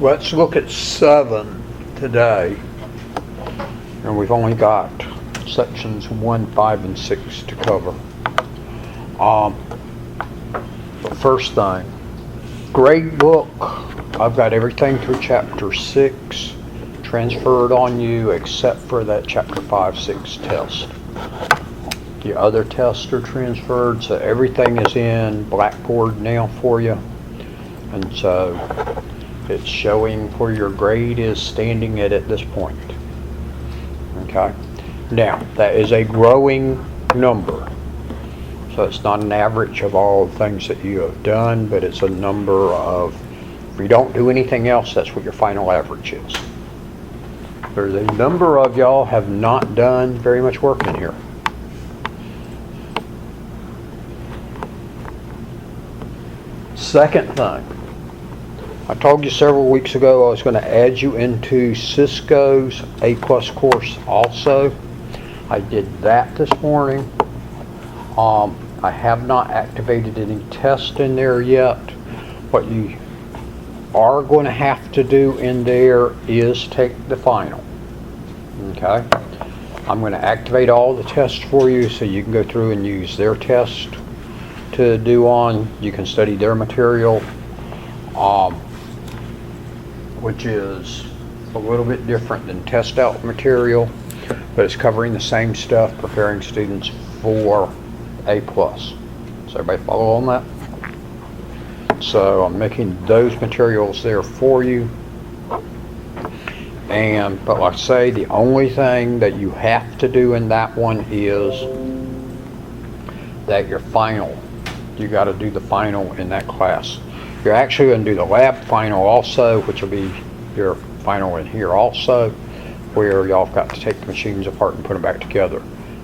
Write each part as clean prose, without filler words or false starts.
Let's look at 7 today, and we've only got sections 1, 5, and 6 to cover. The first thing, grade book, I've got everything through chapter 6 transferred on you except for that chapter 5, 6 test. The other tests are transferred, so everything is in Blackboard now for you. And so it's showing where your grade is standing at this point. Okay? Now, that is a growing number. So it's not an average of all the things that you have done, but it's a number of, if you don't do anything else, that's what your final average is. There's a number of y'all have not done very much work in here. Second thing, I told you several weeks ago I was going to add you into Cisco's A+ course also. I did that this morning. I have not activated any tests in there yet. What you are going to have to do in there is take the final. Okay? I'm going to activate all the tests for you so you can go through and use their test to do on. You can study their material, which is a little bit different than test out material, but it's covering the same stuff, preparing students for A+. So everybody follow on that? So I'm making those materials there for you. But like I say, the only thing that you have to do in that one is that your final, you got to do the final in that class. You're actually going to do the lab final also, which will be your final in here also, where y'all have got to take the machines apart and put them back together.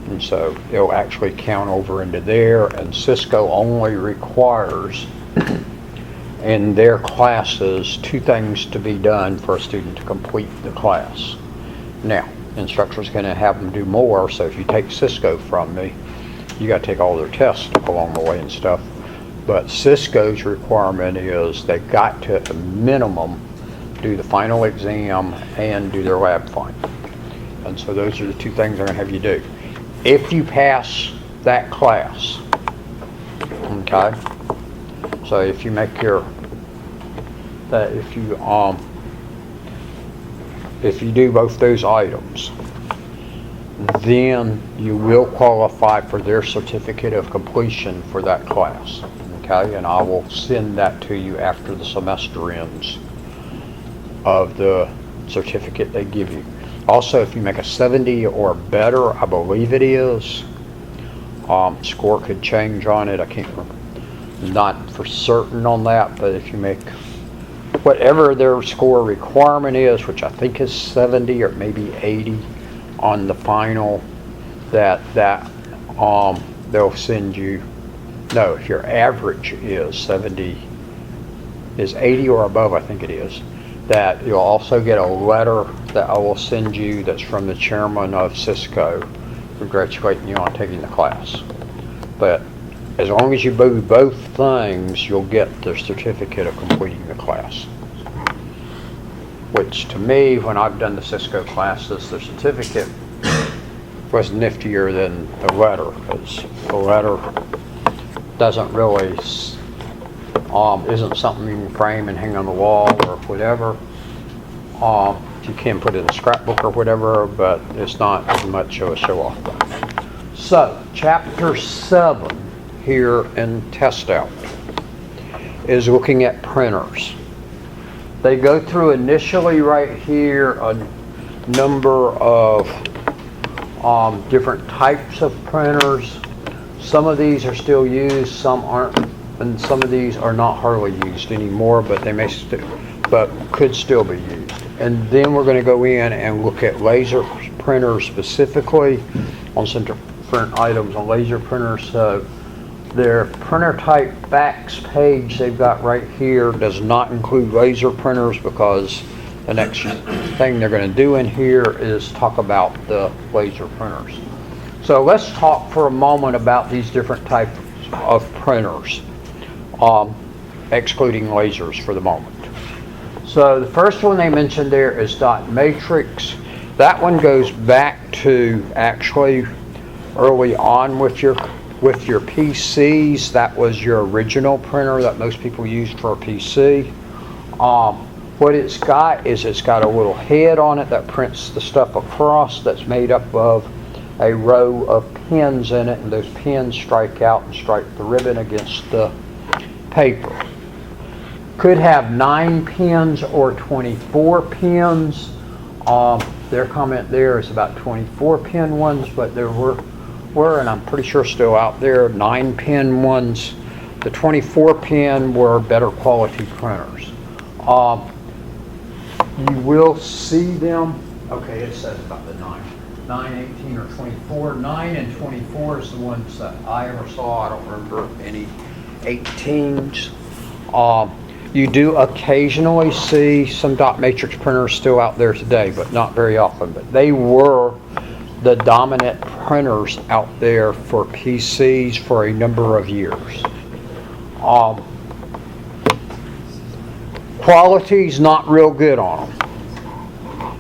And so it'll actually count over into there, and Cisco only requires in their classes 2 things to be done for a student to complete the class. Now, instructor's going to have them do more, so if you take Cisco from me, you got to take all their tests along the way and stuff. But Cisco's requirement is they've got to, at the minimum, do the final exam and do their lab final. And so those are the 2 things they're going to have you do. If you pass that class, okay, so if you make your, that if you do both those items, then you will qualify for their certificate of completion for that class. Okay, and I will send that to you after the semester ends of the certificate they give you. Also, if you make a 70 or better, I believe it is, score could change on it. I can't remember, not for certain on that, but if you make whatever their score requirement is, which I think is 70 or maybe 80 on the final, that they'll send you, no, if your average is 70, is 80 or above, I think it is, that you'll also get a letter that I will send you that's from the chairman of Cisco congratulating you on taking the class. But as long as you do both things, you'll get the certificate of completing the class. Which to me, when I've done the Cisco classes, the certificate was niftier than the letter, because the letter doesn't really, isn't something you can frame and hang on the wall or whatever. You can put it in a scrapbook or whatever, but it's not as much of a show-off thing. So, chapter 7 here in Test Out is looking at printers. They go through initially right here a number of different types of printers. Some of these are still used, some aren't, and some of these are not hardly used anymore, but they may could still be used. And then we're going to go in and look at laser printers specifically on some different items on laser printers. So their printer type facts page they've got right here does not include laser printers, because the next thing they're going to do in here is talk about the laser printers. So let's talk for a moment about these different types of printers, excluding lasers for the moment. So the first one they mentioned there is dot matrix. That one goes back to actually early on with your PCs. That was your original printer that most people used for a PC. What it's got is it's got a little head on it that prints the stuff across, that's made up of a row of pins in it, and those pins strike out and strike the ribbon against the paper. Could have 9 pins or 24 pins. Their comment there is about 24 pin ones, but there were, and I'm pretty sure still out there, 9 pin ones. The 24 pin were better quality printers. You will see them, okay, it says about the 9, 18, or 24. 9 and 24 is the ones that I ever saw. I don't remember any 18s. You do occasionally see some dot matrix printers still out there today, but not very often. But they were the dominant printers out there for PCs for a number of years. Quality's not real good on them.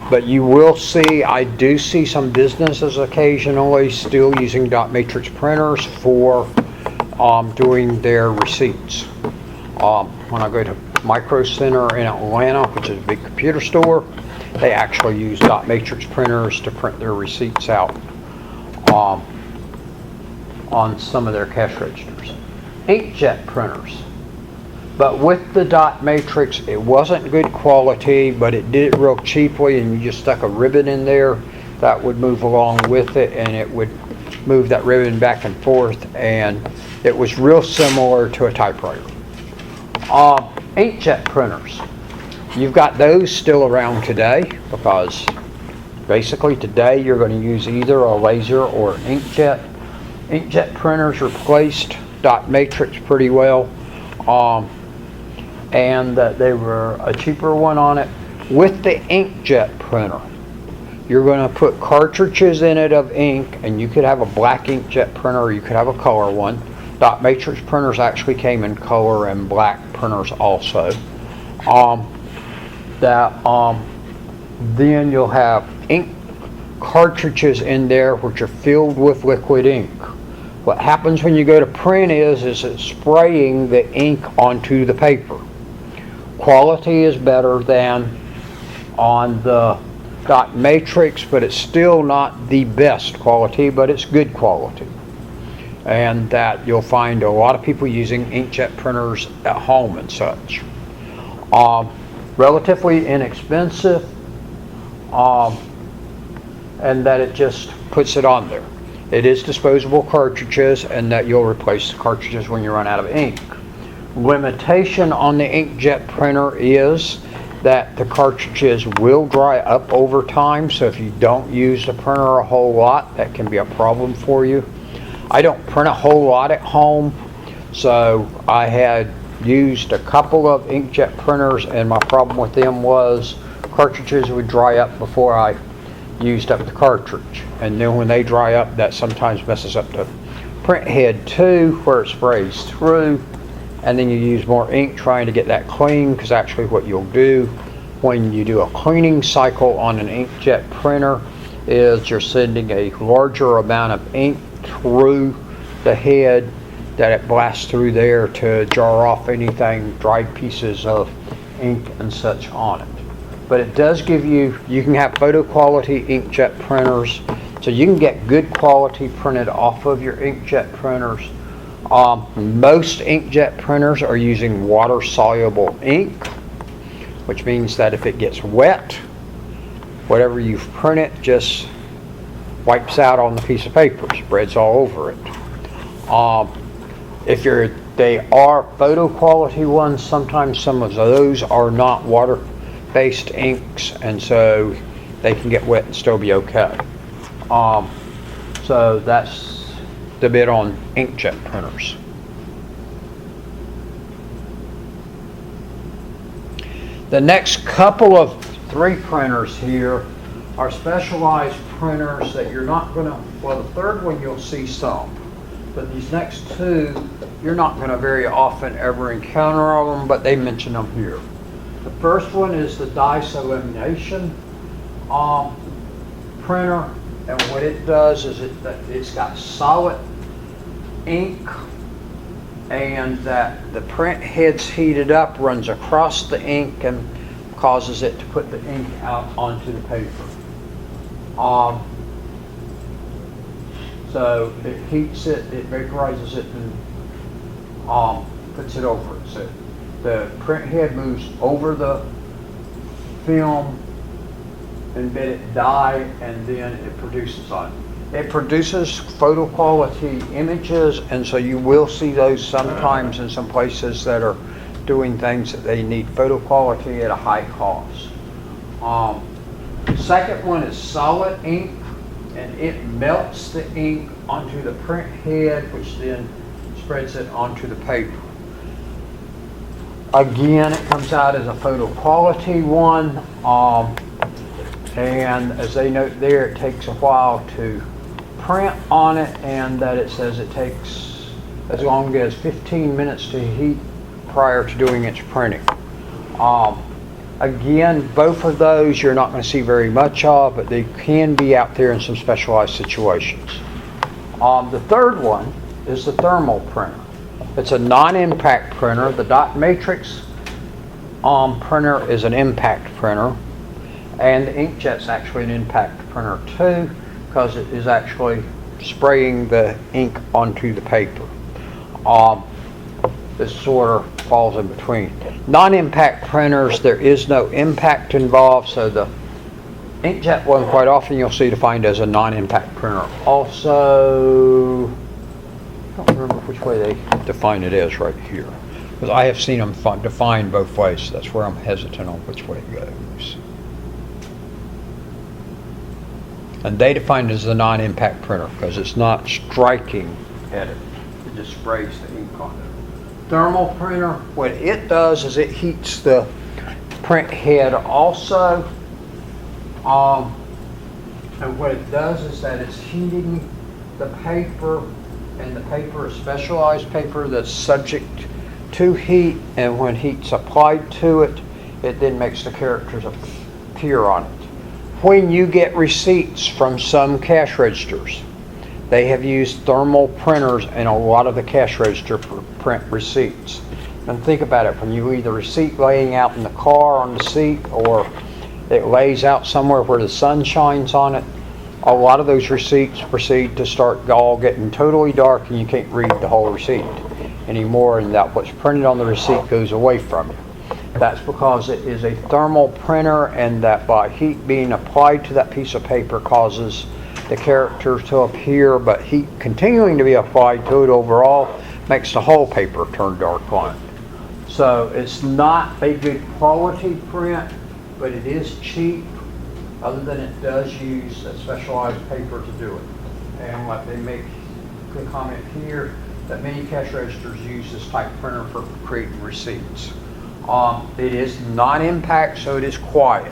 But you will see, I do see some businesses occasionally still using dot matrix printers for doing their receipts. When I go to Micro Center in Atlanta, which is a big computer store, they actually use dot matrix printers to print their receipts out on some of their cash registers. Inkjet printers. But with the dot matrix, it wasn't good quality, but it did it real cheaply, and you just stuck a ribbon in there that would move along with it, and it would move that ribbon back and forth, and it was real similar to a typewriter. Inkjet printers. You've got those still around today, because basically today you're going to use either a laser or an inkjet. Inkjet printers replaced dot matrix pretty well. And that they were a cheaper one on it. With the inkjet printer, you're going to put cartridges in it of ink, and you could have a black inkjet printer, or you could have a color one. Dot matrix printers actually came in color and black printers also. Then you'll have ink cartridges in there which are filled with liquid ink. What happens when you go to print is it's spraying the ink onto the paper. Quality is better than on the dot matrix, but it's still not the best quality, but it's good quality. And that you'll find a lot of people using inkjet printers at home and such. Relatively inexpensive, and that it just puts it on there. It is disposable cartridges, and that you'll replace the cartridges when you run out of ink. Limitation on the inkjet printer is that the cartridges will dry up over time, so if you don't use the printer a whole lot, that can be a problem for you. I don't print a whole lot at home, so I had used a couple of inkjet printers, and my problem with them was cartridges would dry up before I used up the cartridge, and then when they dry up, that sometimes messes up the print head too, where it sprays through, and then you use more ink trying to get that clean, because actually what you'll do when you do a cleaning cycle on an inkjet printer is you're sending a larger amount of ink through the head, that it blasts through there to jar off anything, dried pieces of ink and such on it. But it does give you can have photo quality inkjet printers, so you can get good quality printed off of your inkjet printers. Most inkjet printers are using water soluble ink, which means that if it gets wet, whatever you've printed just wipes out on the piece of paper, spreads all over it. If they are photo quality ones, sometimes some of those are not water-based inks, and so they can get wet and still be okay. So that's the bit on inkjet printers. The next couple of 3 printers here are specialized printers that you're not going to, well, the third one you'll see some, but these next 2 you're not going to very often ever encounter them, but they mention them here. The first one is the dice elimination printer, and what it does is it's got solid ink, and that the print head's heated up, runs across the ink, and causes it to put the ink out onto the paper. So it heats it, it vaporizes it, and puts it over it. So the print head moves over the film, embedded dye, and then it produces on it. It produces photo quality images, and so you will see those sometimes in some places that are doing things that they need photo quality at a high cost. The second one is solid ink, and it melts the ink onto the print head, which then spreads it onto the paper. Again, it comes out as a photo quality one, and as they note there, it takes a while to print on it, and that it says it takes as long as 15 minutes to heat prior to doing its printing. Again, both of those you're not going to see very much of, but they can be out there in some specialized situations. The third one is the thermal printer. It's a non-impact printer. The dot matrix printer is an impact printer, and the inkjet's actually an impact printer too, because it is actually spraying the ink onto the paper. This sort of falls in between. Non-impact printers, there is no impact involved, so the inkjet one quite often you'll see defined as a non-impact printer. Also, I don't remember which way they define it as right here, because I have seen them defined both ways, so that's where I'm hesitant on which way it goes. And they define it as a non-impact printer because it's not striking at it. It just sprays the ink on it. Thermal printer, what it does is it heats the print head also. And what it does is that it's heating the paper, and the paper is specialized paper that's subject to heat, and when heat's applied to it, it then makes the characters appear on it. When you get receipts from some cash registers, they have used thermal printers in a lot of the cash register for print receipts. And think about it, when you leave the receipt laying out in the car on the seat, or it lays out somewhere where the sun shines on it, a lot of those receipts proceed to start all getting totally dark, and you can't read the whole receipt anymore, and that what's printed on the receipt goes away from you. That's because it is a thermal printer, and that by heat being applied to that piece of paper causes the characters to appear, but heat continuing to be applied to it overall makes the whole paper turn dark on it. So it's not a good quality print, but it is cheap, other than it does use a specialized paper to do it. And like they make a comment here, that many cash registers use this type of printer for creating receipts. It is non-impact, so it is quiet,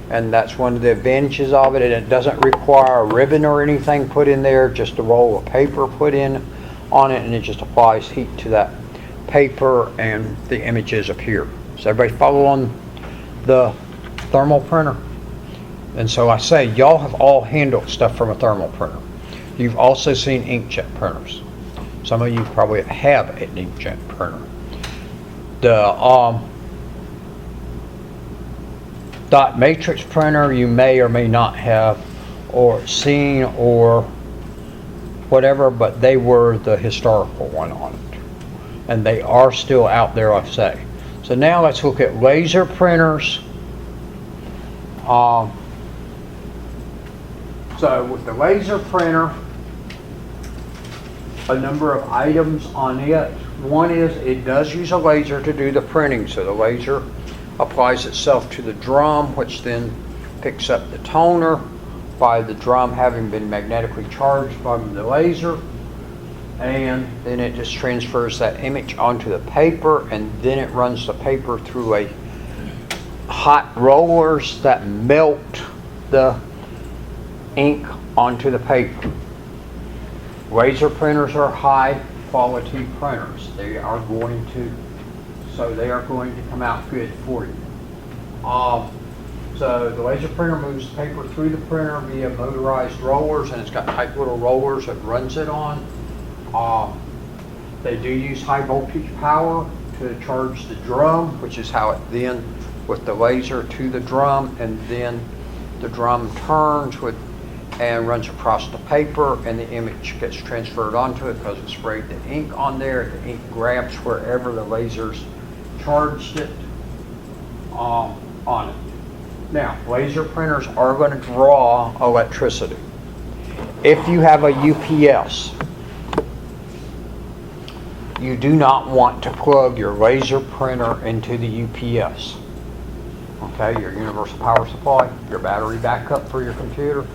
and that's one of the advantages of it. And it doesn't require a ribbon or anything put in there, just a roll of paper put in on it, and it just applies heat to that paper and the images appear. So everybody follow on the thermal printer? And so I say, y'all have all handled stuff from a thermal printer. You've also seen inkjet printers. Some of you probably have an inkjet printer. The dot matrix printer you may or may not have or seen or whatever, but they were the historical one on it, and they are still out there, I say. So now let's look at laser printers. So with the laser printer, a number of items on it. One is it does use a laser to do the printing, so the laser applies itself to the drum, which then picks up the toner by the drum having been magnetically charged by the laser, and then it just transfers that image onto the paper, and then it runs the paper through a hot rollers that melt the ink onto the paper. Laser printers are high quality printers. They are going to come out good for you. So the laser printer moves the paper through the printer via motorized rollers, and it's got tight little rollers it runs it on. They do use high voltage power to charge the drum, which is how it then, with the laser to the drum, and then the drum turns and runs across the paper, and the image gets transferred onto it because it sprayed the ink on there. The ink grabs wherever the lasers charged it on it. Now, laser printers are going to draw electricity. If you have a UPS, you do not want to plug your laser printer into the UPS. Okay, your universal power supply, your battery backup for your computer,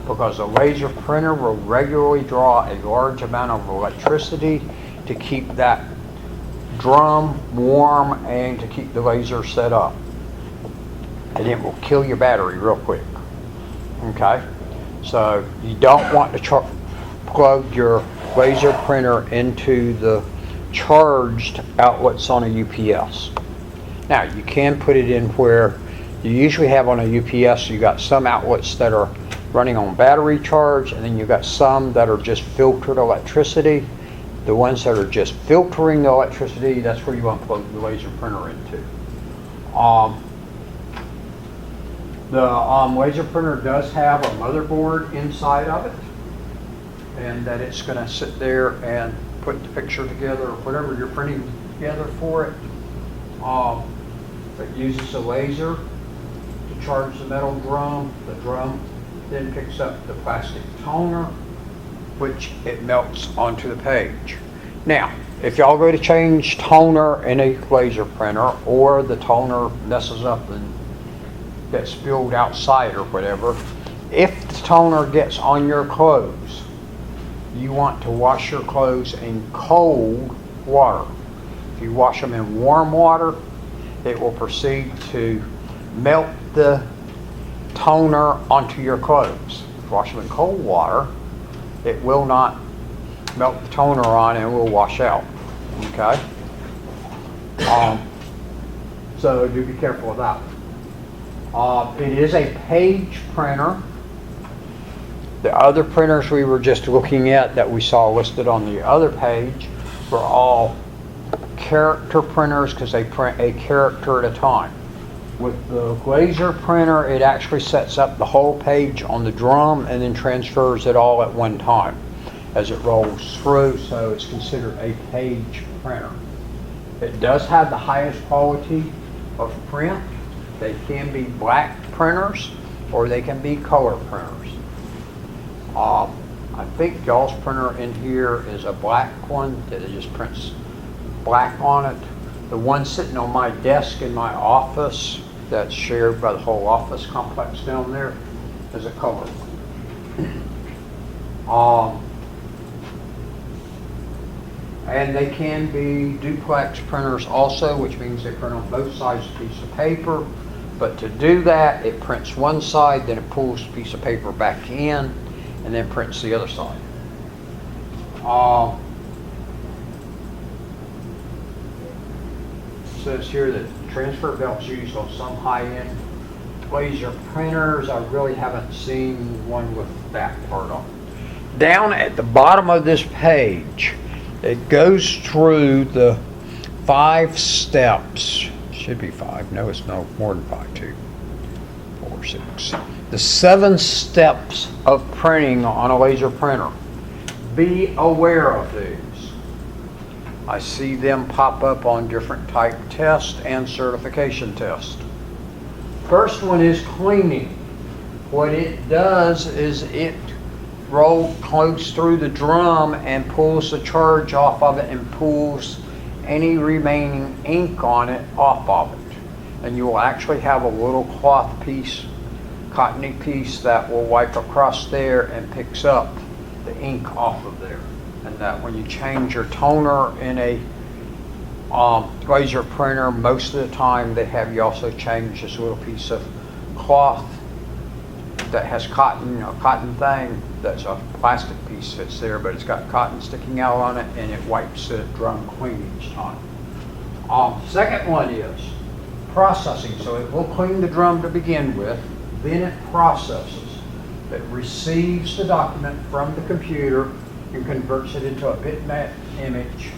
because a laser printer will regularly draw a large amount of electricity to keep that drum warm and to keep the laser set up. And it will kill your battery real quick. Okay, so you don't want to plug your laser printer into the charged outlets on a UPS. Now you can put it in where you usually have on a UPS. You got some outlets that are running on battery charge, and then you got some that are just filtered electricity. The ones that are just filtering the electricity, that's where you want to plug the laser printer into. The laser printer does have a motherboard inside of it, and that it's going to sit there and put the picture together or whatever you're printing together for it. It uses a laser to charge the metal drum. The drum then picks up the plastic toner, which it melts onto the page. Now, if y'all go to change toner in a laser printer, or the toner messes up and gets spilled outside or whatever, if the toner gets on your clothes, you want to wash your clothes in cold water. If you wash them in warm water, it will proceed to melt the toner onto your clothes. If you wash them in cold water, it will not melt the toner on and it will wash out. Okay? So do be careful of that. It is a page printer. The other printers we were just looking at that we saw listed on the other page were all character printers because they print a character at a time. With the laser printer, it actually sets up the whole page on the drum and then transfers it all at one time as it rolls through, so it's considered a page printer. It does have the highest quality of print. They can be black printers or they can be color printers. I think y'all's printer in here is a black one that it just prints black on it. The one sitting on my desk in my office that's shared by the whole office complex down there is a color one. And they can be duplex printers also, which means they print on both sides of the piece of paper. But to do that, it prints one side, then it pulls the piece of paper back in, and then prints the other side. It says here that transfer belts used on some high-end laser printers. I really haven't seen one with that part on it. Down at the bottom of this page, it goes through the 5 steps. Should be 5. No, it's no more than 5. 2, 4, 6. The 7 steps of printing on a laser printer. Be aware of these. I see them pop up on different type tests and certification tests. First one is cleaning. What it does is it goes through the drum and pulls the charge off of it and pulls any remaining ink on it off of it. And you will actually have a little cloth piece, cottony piece that will wipe across there and picks up the ink off of there. And that when you change your toner in a laser printer, most of the time they have you also change this little piece of cloth that has cotton, a cotton thing that's a plastic piece that's there, but it's got cotton sticking out on it, and it wipes the drum clean each time. Second one is processing. So it will clean the drum to begin with, then it processes. It receives the document from the computer and converts it into a bitmap image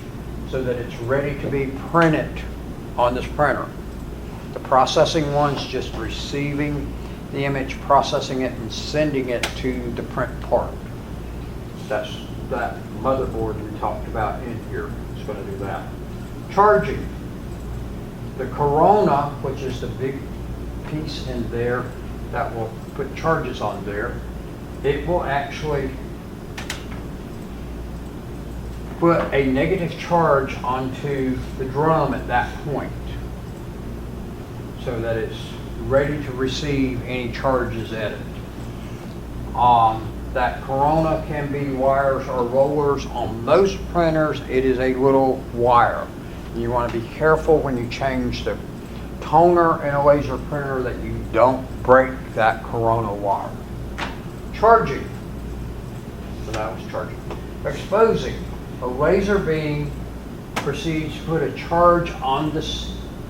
so that it's ready to be printed on this printer. The processing one's just receiving the image, processing it, and sending it to the print part. That's that motherboard we talked about in here. It's going to do that. Charging. The Corona, which is the big piece in there that will put charges on there, it will actually put a negative charge onto the drum at that point so that it's ready to receive any charges at it. That Corona can be wires or rollers. On most printers, it is a little wire. You want to be careful when you change the toner in a laser printer that you don't break that Corona wire. Charging. So that was charging. Exposing. A laser beam proceeds to put a charge on the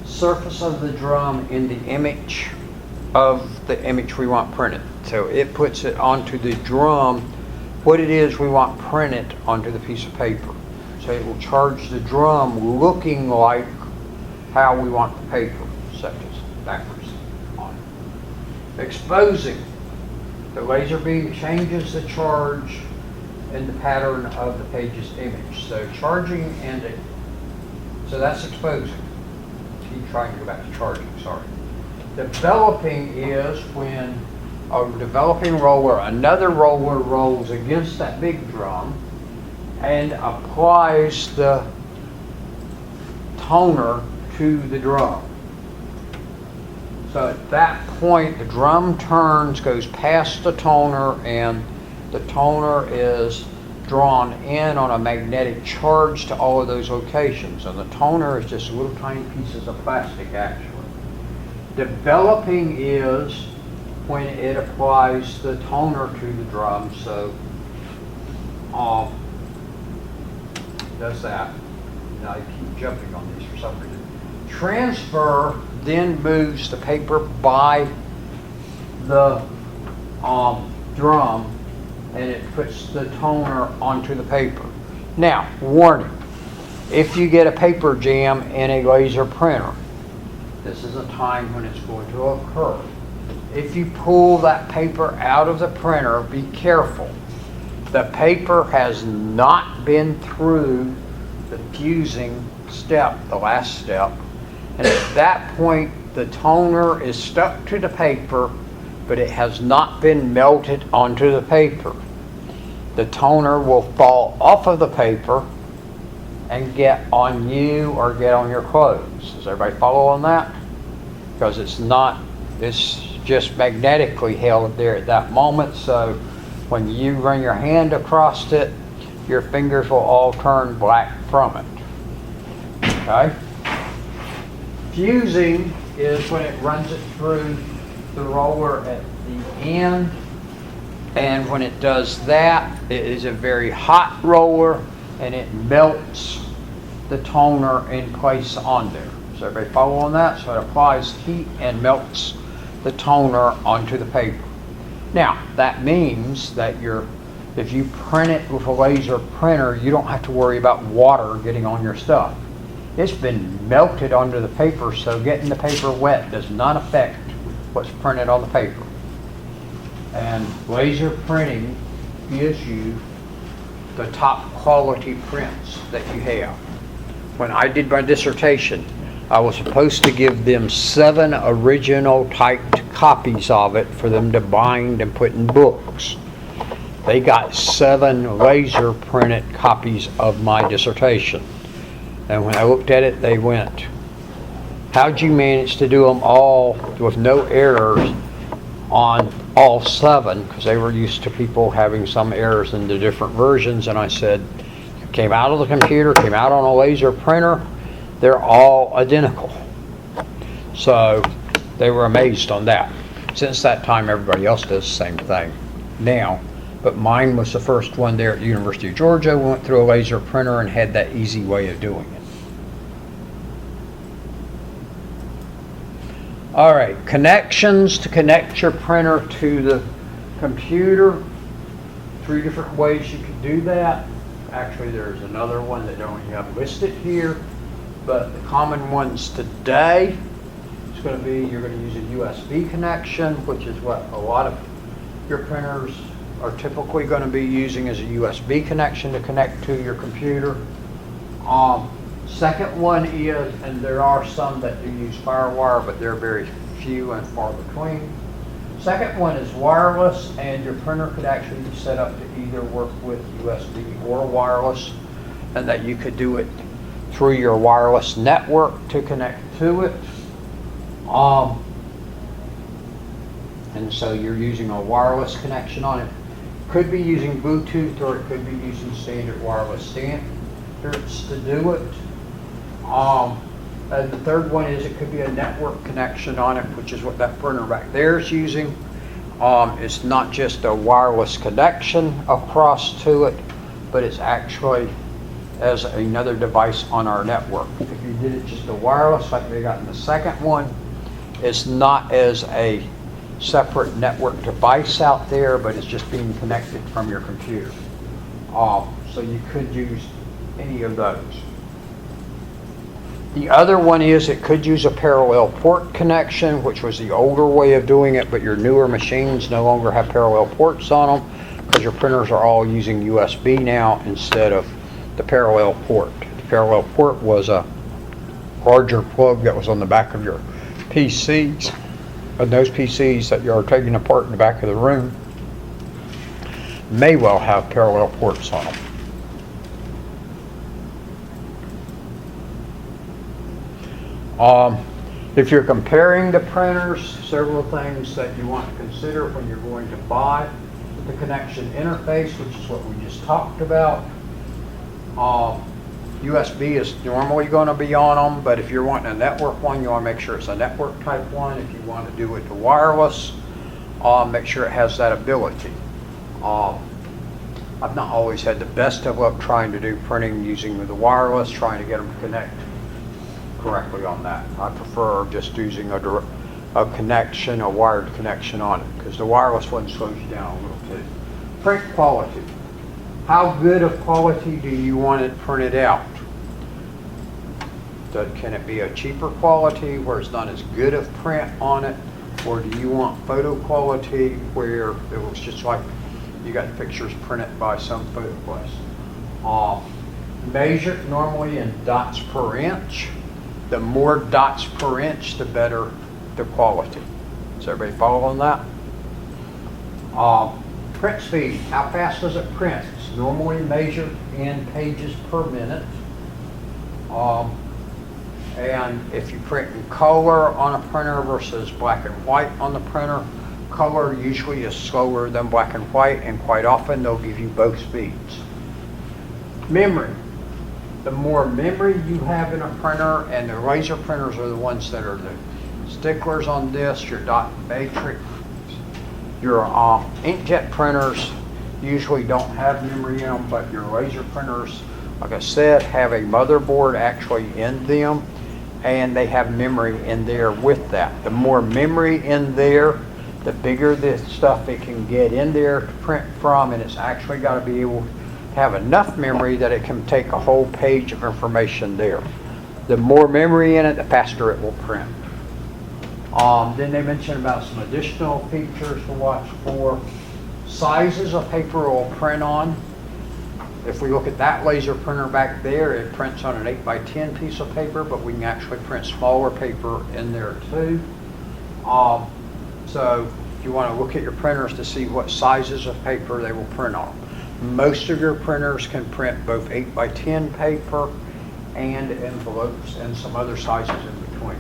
surface of the drum in the image of the image we want printed. So it puts it onto the drum, what it is we want printed onto the piece of paper. So it will charge the drum looking like how we want the paper, such as backwards on it. Exposing. The laser beam changes the charge in the pattern of the page's image. So charging and it, so that's exposing. Keep trying to go back to charging, sorry. Developing is when a developing roller, another roller rolls against that big drum and applies the toner to the drum. So at that point, the drum turns, goes past the toner, and the toner is drawn in on a magnetic charge to all of those locations. And the toner is just little tiny pieces of plastic, actually. Developing is when it applies the toner to the drum, so does that. Now you keep jumping on these for some reason. Transfer then moves the paper by the drum, and it puts the toner onto the paper. Now, warning, if you get a paper jam in a laser printer, this is a time when it's going to occur. If you pull that paper out of the printer, be careful. The paper has not been through the fusing step, the last step, and at that point the toner is stuck to the paper, but it has not been melted onto the paper. The toner will fall off of the paper and get on you or get on your clothes. Does everybody follow on that? Because it's just magnetically held there at that moment, so when you run your hand across it, your fingers will all turn black from it. Okay? Fusing is when it runs it through the roller at the end, and when it does that, it is a very hot roller and it melts the toner in place on there. So everybody follow on that? So it applies heat and melts the toner onto the paper. Now, that means that if you print it with a laser printer, you don't have to worry about water getting on your stuff. It's been melted onto the paper, so getting the paper wet does not affect what's printed on the paper. And laser printing gives you the top quality prints that you have. When I did my dissertation, I was supposed to give them 7 original typed copies of it for them to bind and put in books. They got 7 laser printed copies of my dissertation. And when I looked at it, they went, "How'd you manage to do them all with no errors on all 7?" Because they were used to people having some errors in the different versions. And I said, came out of the computer, came out on a laser printer, they're all identical. So they were amazed on that. Since that time, everybody else does the same thing now. But mine was the first one there at the University of Georgia. We went through a laser printer and had that easy way of doing it. All right, connections to connect your printer to the computer. 3 different ways you can do that. Actually, there's another one that don't have listed here, but the common ones today is going to be, you're going to use a USB connection, which is what a lot of your printers are typically going to be using, as a USB connection to connect to your computer. Second one is, and there are some that do use FireWire, but they're very few and far between. Second one is wireless, and your printer could actually be set up to either work with USB or wireless, and that you could do it through your wireless network to connect to it. And so you're using a wireless connection on it. Could be using Bluetooth, or it could be using standard wireless standards to do it. And the third one is, it could be a network connection on it, which is what that printer back there is using. It's not just a wireless connection across to it, but it's actually as another device on our network. If you did it just a wireless like they got in the second one, it's not as a separate network device out there, but it's just being connected from your computer. So you could use any of those. The other one is, it could use a parallel port connection, which was the older way of doing it, but your newer machines no longer have parallel ports on them, because your printers are all using USB now instead of the parallel port. The parallel port was a larger plug that was on the back of your PCs, and those PCs that you're taking apart in the back of the room may well have parallel ports on them. If you're comparing the printers, several things that you want to consider when you're going to buy the connection interface, which is what we just talked about. USB is normally going to be on them, but if you're wanting a network one, you want to make sure it's a network type one. If you want to do it to wireless, make sure it has that ability. I've not always had the best of luck trying to do printing using the wireless, trying to get them to connect correctly on that. I prefer just using a connection, a wired connection on it, because the wireless one slows you down a little too. Print quality. How good of quality do you want it printed out? Can it be a cheaper quality where it's not as good of print on it, or do you want photo quality where it looks just like you got pictures printed by some photo place? Measured normally in dots per inch. The more dots per inch, the better the quality. Is everybody following that? Print speed. How fast does it print? It's normally measured in pages per minute. And if you print in color on a printer versus black and white on the printer, color usually is slower than black and white, and quite often they'll give you both speeds. Memory. The more memory you have in a printer, and the laser printers are the ones that are the sticklers on this, your dot matrix. Your inkjet printers usually don't have memory in them, but your laser printers, like I said, have a motherboard actually in them, and they have memory in there with that. The more memory in there, the bigger the stuff it can get in there to print from, and it's actually got to be able have enough memory that it can take a whole page of information there. The more memory in it, the faster it will print. Then they mentioned about some additional features to watch for. Sizes of paper will print on. If we look at that laser printer back there, it prints on an 8x10 piece of paper, but we can actually print smaller paper in there too. So if you want to look at your printers to see what sizes of paper they will print on. Most of your printers can print both 8x10 paper and envelopes and some other sizes in between.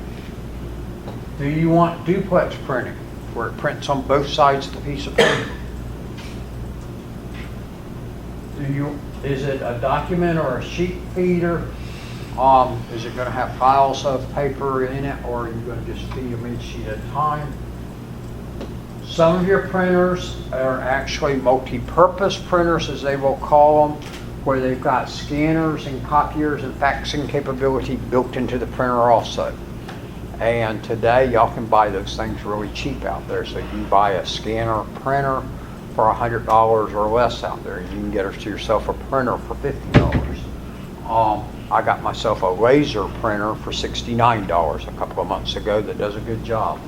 Do you want duplex printing, where it prints on both sides of the piece of paper? Is it a document or a sheet feeder? Is it going to have files of paper in it, or are you going to just feed them each sheet at a time? Some of your printers are actually multi-purpose printers, as they will call them, where they've got scanners and copiers and faxing capability built into the printer also. And today, y'all can buy those things really cheap out there. So you can buy a scanner printer for $100 or less out there. You can get yourself a printer for $50. I got myself a laser printer for $69 a couple of months ago that does a good job.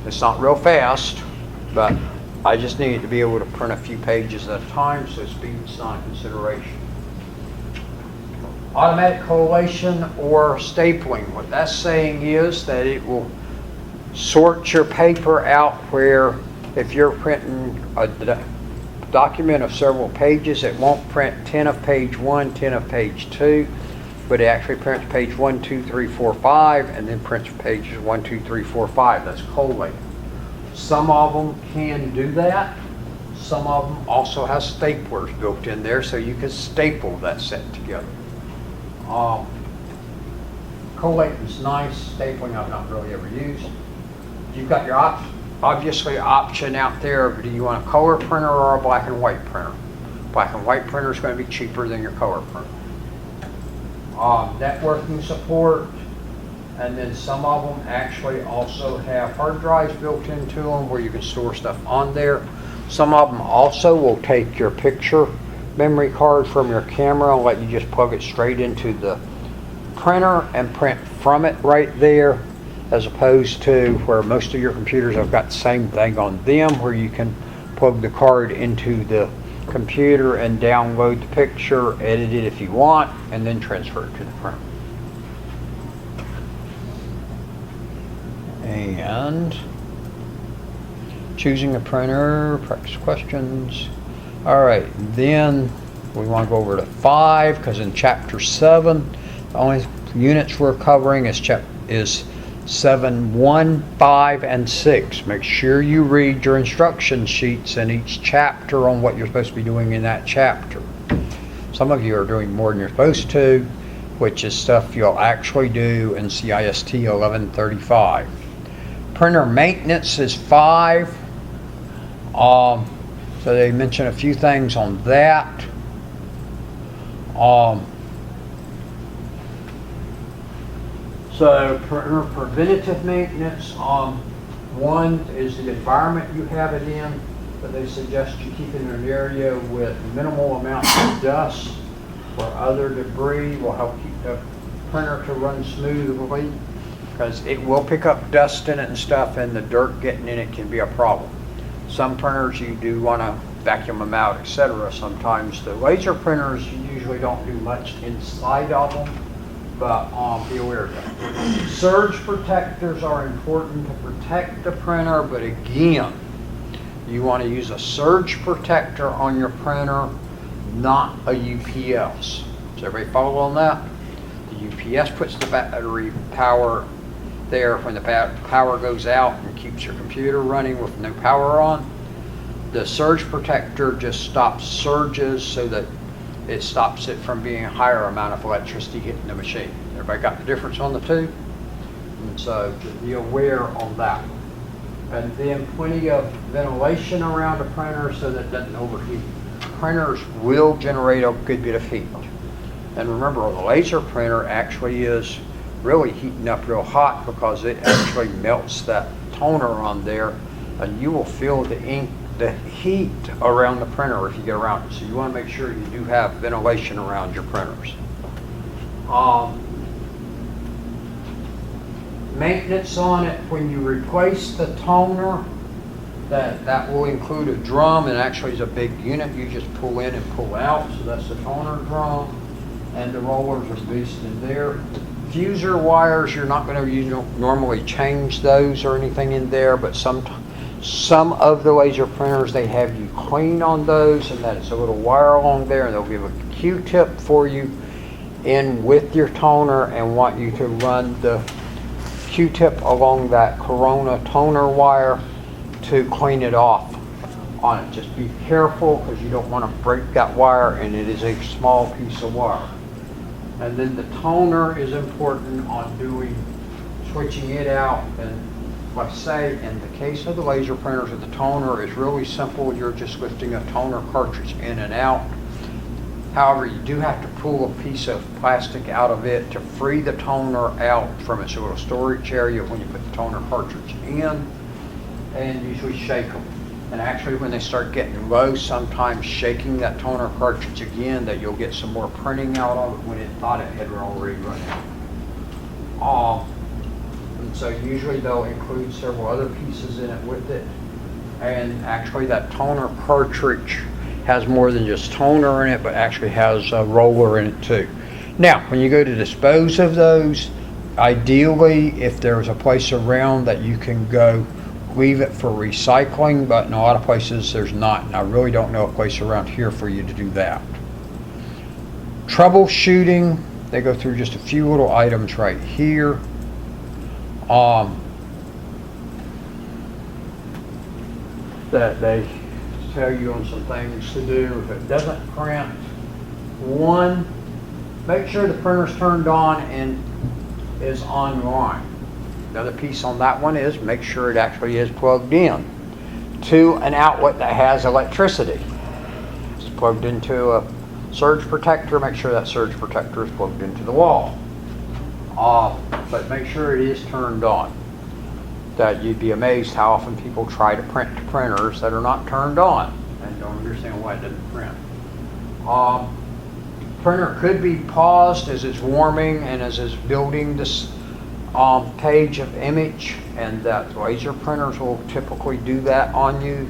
It's not real fast, but I just needed to be able to print a few pages at a time, so speed's not a consideration. Automatic collation or stapling. What that's saying is that it will sort your paper out where if you're printing a document of several pages, it won't print 10 of page 1, 10 of page 2, but it actually prints page 1, 2, 3, 4, 5, and then prints pages 1, 2, 3, 4, 5. That's collating. Some of them can do that. Some of them also have staplers built in there, so you can staple that set together. Collating is nice. Stapling I've not really ever used. You've got your obviously option out there. Do you want a color printer or a black and white printer? Black and white printer is going to be cheaper than your color printer. Networking support, and then some of them actually also have hard drives built into them where you can store stuff on there. Some of them also will take your picture memory card from your camera and let you just plug it straight into the printer and print from it right there, as opposed to where most of your computers have got the same thing on them where you can plug the card into the computer and download the picture, edit it if you want, and then transfer it to the printer. And choosing a printer, practice questions. All right, then we want to go over to 5 because in chapter 7, the only units we're covering is 7, 1, 5, and 6. Make sure you read your instruction sheets in each chapter on what you're supposed to be doing in that chapter. Some of you are doing more than you're supposed to, which is stuff you'll actually do in CIST 1135. Printer maintenance is 5. So they mention a few things on that. So printer preventative maintenance, one is the environment you have it in, but they suggest you keep it in an area with minimal amounts of dust or other debris will help keep the printer to run smoothly, because it will pick up dust in it and stuff, and the dirt getting in it can be a problem. Some printers you do want to vacuum them out, etc. Sometimes the laser printers you usually don't do much inside of them, but be aware of that. Surge protectors are important to protect the printer, but again, you want to use a surge protector on your printer, not a UPS. Does everybody follow on that? The UPS puts the battery power there when the power goes out and keeps your computer running with no power on. The surge protector just stops surges so that it stops it from being a higher amount of electricity hitting the machine. Everybody got the difference on the two? And so just be aware on that. And then plenty of ventilation around the printer so that it doesn't overheat. Printers will generate a good bit of heat. And remember, the laser printer actually is really heating up real hot because it actually melts that toner on there, and you will feel the ink, the heat around the printer if you get around it. So you want to make sure you do have ventilation around your printers. Maintenance on it, when you replace the toner, that will include a drum, and actually is a big unit you just pull in and pull out. So that's the toner drum, and the rollers are based in there. Fuser wires, you're not going to normally change those or anything in there, but some of the laser printers, they have you clean on those, and that's a little wire along there, and they'll give a Q-tip for you in with your toner and want you to run the Q-tip along that Corona toner wire to clean it off on it. Just be careful because you don't want to break that wire, and it is a small piece of wire. And then the toner is important on switching it out. And like I say, in the case of the laser printers with the toner, it's really simple. You're just lifting a toner cartridge in and out. However, you do have to pull a piece of plastic out of it to free the toner out from its little storage area when you put the toner cartridge in, and usually shake them. And actually, when they start getting low, sometimes shaking that toner cartridge again, that you'll get some more printing out of it when it thought it had already run out. And so usually they'll include several other pieces in it with it. And actually that toner cartridge has more than just toner in it, but actually has a roller in it too. Now, when you go to dispose of those, ideally, if there's a place around that you can go leave it for recycling, but in a lot of places there's not, and I really don't know a place around here for you to do that. Troubleshooting, they go through just a few little items right here. That they tell you on some things to do. If it doesn't print, one, make sure the printer's turned on and is online. Another piece on that one is make sure it actually is plugged in to an outlet that has electricity. It's plugged into a surge protector. Make sure that surge protector is plugged into the wall. But make sure it is turned on. That you'd be amazed how often people try to print to printers that are not turned on and don't understand why it doesn't print. Printer could be paused as it's warming and as it's building this page of image, and that laser printers will typically do that on you.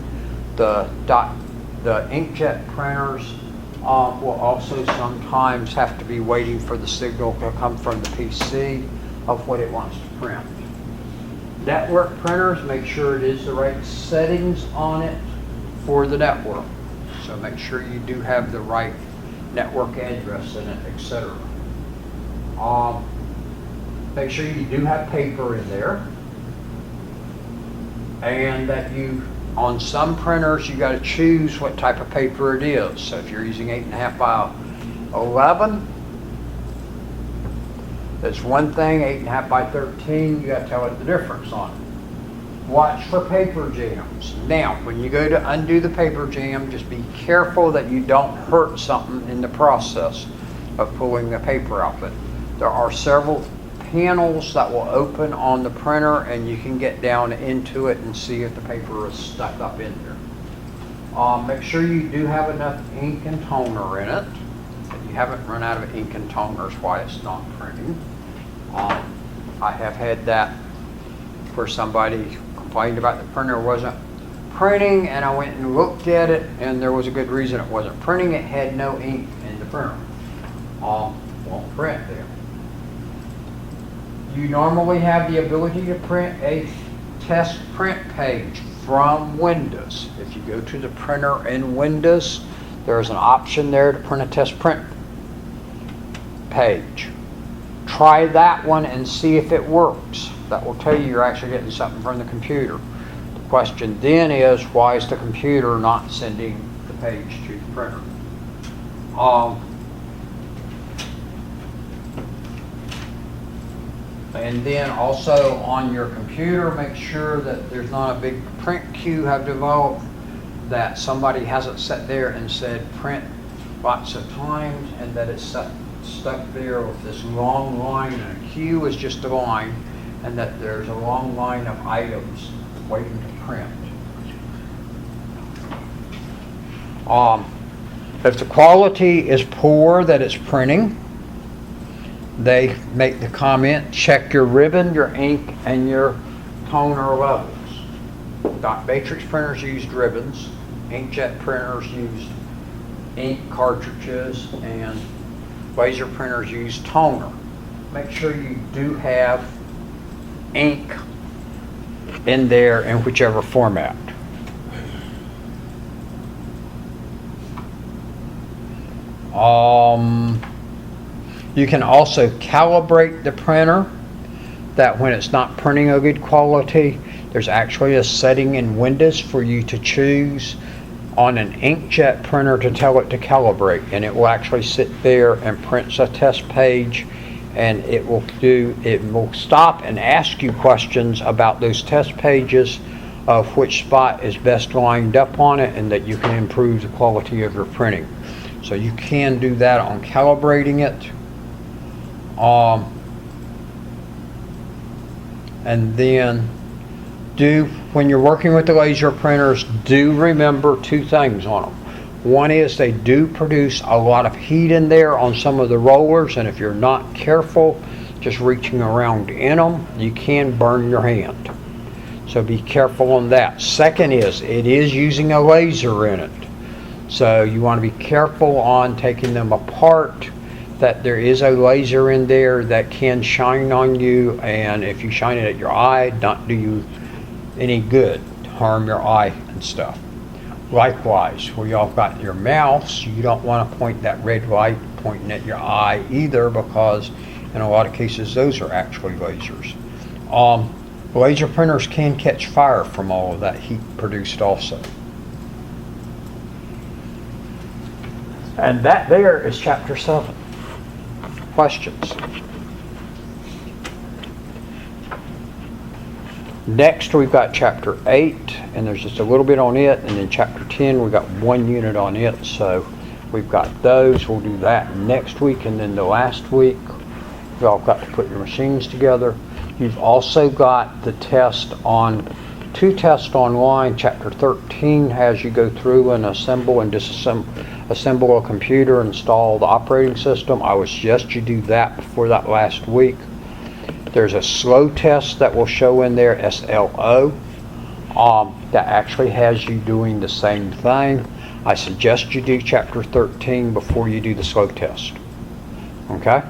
The inkjet printers will also sometimes have to be waiting for the signal to come from the PC of what it wants to print. Network printers, make sure it is the right settings on it for the network. So make sure you do have the right network address in it, etc. Make sure you do have paper in there, and that on some printers you got to choose what type of paper it is. So if you're using 8.5 by 11, that's one thing. 8.5 by 13, you got to tell it the difference on it. Watch for paper jams. Now, when you go to undo the paper jam, just be careful that you don't hurt something in the process of pulling the paper out. But there are several panels that will open on the printer, and you can get down into it and see if the paper is stuck up in there. Make sure you do have enough ink and toner in it. If you haven't run out of ink and toner, is why it's not printing. I have had that where somebody complained about the printer wasn't printing, and I went and looked at it, and there was a good reason it wasn't printing. It had no ink in the printer. Won't print there. You normally have the ability to print a test print page from Windows. If you go to the printer in Windows, there's an option there to print a test print page. Try that one and see if it works. That will tell you you're actually getting something from the computer. The question then is, why is the computer not sending the page to the printer? And then also on your computer, make sure that there's not a big print queue have developed, that somebody hasn't sat there and said print lots of times, and that it's stuck there with this long line, and a queue is just a line, and that there's a long line of items waiting to print. If the quality is poor that it's printing, they make the comment, check your ribbon, your ink, and your toner levels. Dot matrix printers used ribbons, inkjet printers used ink cartridges, and laser printers use toner. Make sure you do have ink in there in whichever format. You can also calibrate the printer, that when it's not printing a good quality, there's actually a setting in Windows for you to choose on an inkjet printer to tell it to calibrate, and it will actually sit there and prints a test page, and it will stop and ask you questions about those test pages of which spot is best lined up on it, and that you can improve the quality of your printing. So you can do that on calibrating it. And then when you're working with the laser printers, do remember two things on them. One is they do produce a lot of heat in there on some of the rollers, and if you're not careful, just reaching around in them, you can burn your hand. So be careful on that. Second is, it is using a laser in it. So you want to be careful on taking them apart, that there is a laser in there that can shine on you, and if you shine it at your eye, not do you any good, harm your eye and stuff. Likewise, where y'all got your mouse, you don't want to point that red light pointing at your eye either, because in a lot of cases those are actually lasers. Laser printers can catch fire from all of that heat produced also. And that there is chapter 7. Questions? Next we've got chapter 8, and there's just a little bit on it, and then chapter 10 we've got 1 unit on it, so we've got those. We'll do that next week, and then the last week you've all got to put your machines together. You've also got the test on 2 tests online. Chapter 13 has you go through and assemble and disassemble a computer, install the operating system. I would suggest you do that before that last week. There's a slow test that will show in there, SLO, that actually has you doing the same thing. I suggest you do chapter 13 before you do the slow test. Okay?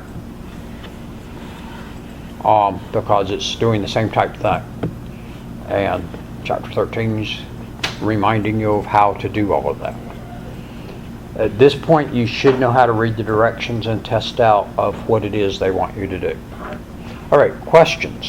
Because it's doing the same type of thing. And chapter 13 is reminding you of how to do all of that. At this point, you should know how to read the directions and test out of what it is they want you to do. All right, questions?